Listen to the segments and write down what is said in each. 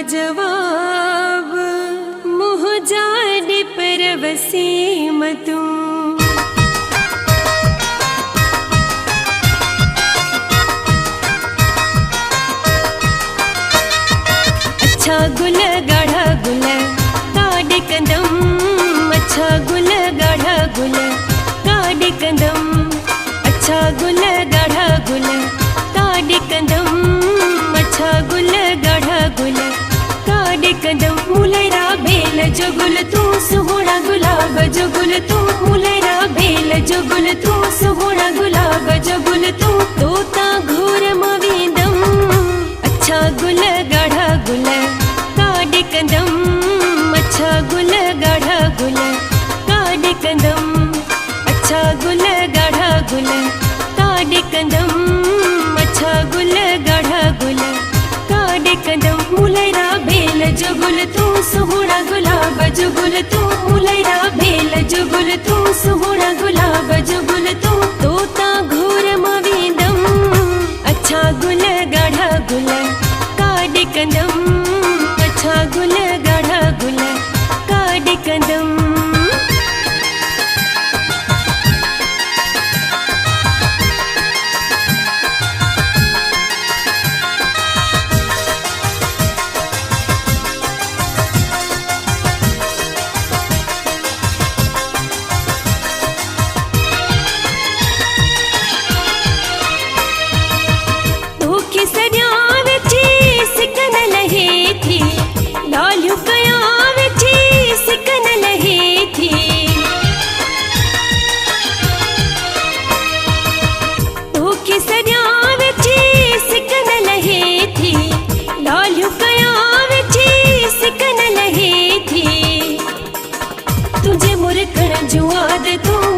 जवाब मुँह जाने पर वसीम तू। अच्छा गुल गाढ़ा गुल काड़ कंदम, अच्छा गुल गाढ़ा गुल काड़ कंदम, अच्छा गुल गाढ़ा गुल काड़ कंदम, अच्छा गुल गाढ़ा गुल काड़ कंदम। मुलैरा बेल जो गुल तू सुहोना गुलाब जो गुल तू, मुलैरा बेल जो गुल तू सुहोना गुलाब जो गुल तू। तोता घोर मवींदम, अच्छा गुल गाढ़ा गुल काड़ कंदम, अच्छा गुल गाढ़ा गुल काड़ कंदम, अच्छा गुल गाढ़ा गुल काड़ कंदम, अच्छा गुल गाढ़ा गुल काड़ कंदम। मुलैरा बेल जो गुल तू सुहोना गुलाब जो गुल तू, मुलैरा बेल जो गुल तू सुहोना गुलाब जो गुल तू। तोता घोर मवींदम, अच्छा गुल गाढ़ा गुल काड़ कंदम, अच्छा गुल गाढ़ा गुल काड़ कंदम।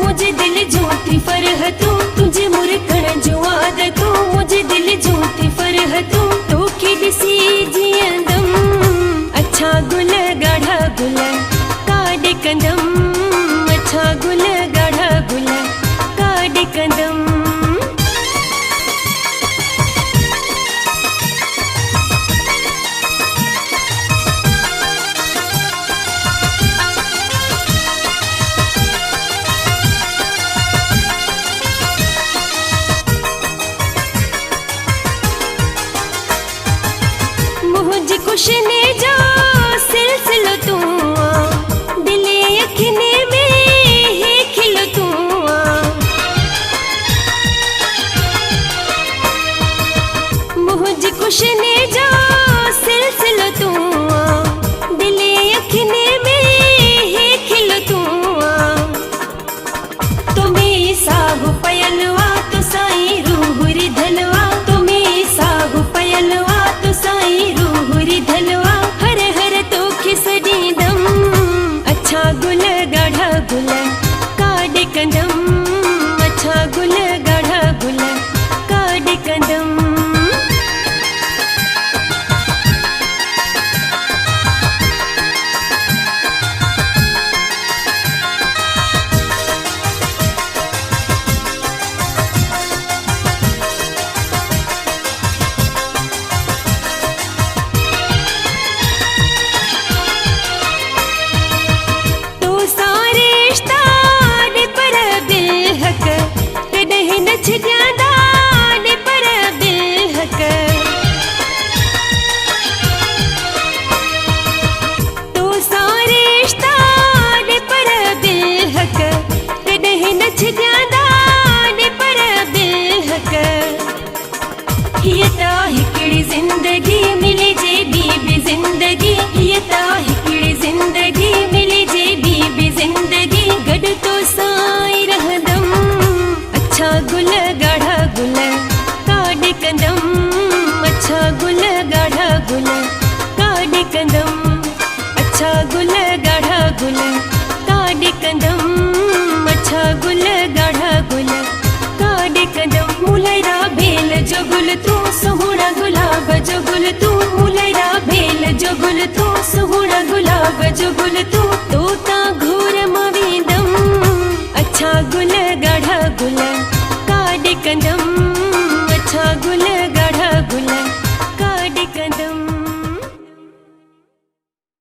मुझे दिल जोती फरहतू, तुझे मुरकण जो आदतू, मुझे दिल जोती फरहतू। तो किडसी जियंदम, अच्छा गुल गाढ़ा गुल काड़ कंदम, अच्छा गुल गाढ़ा गुल काड़ कंदम। खुश ने जो सिलसिलो तू, दिले अखने में है खिलो तू। मुझ खुश ने जो सिलसिलो तू, दिले अखने में है खिलो तू। तुम्हें साहु पयलवा तो साई रूह रिधलवा, तुम्हें साहु पयलवा तो साई रूह धनवा। हर हर तो खिसडीदम, अच्छा गुल गाढ़ा गुल काड़ कंदम, अच्छा गुल गाढ़ा गुल काड़ कंदम। जिंदगी मिले जे बीबी जिंदगी, ये ता हिकड़ी जिंदगी मिले जे बीबी जिंदगी। गड तो साई रहदम, अच्छा गुल गाढ़ा गुल काड़ कंदम, अच्छा गुल गाढ़ा गुल काड़ कंदम, अच्छा गुल गाढ़ा गुल काड़ कंदम, अच्छा गुल गाढ़ा गुल काड़ कंदम। मुलैरा बेल जो गुल तू सुहोना गुलाब जो गुल तू, मुलैरा बेल जो गुल तू सुहोना गुलाब जो गुल तू।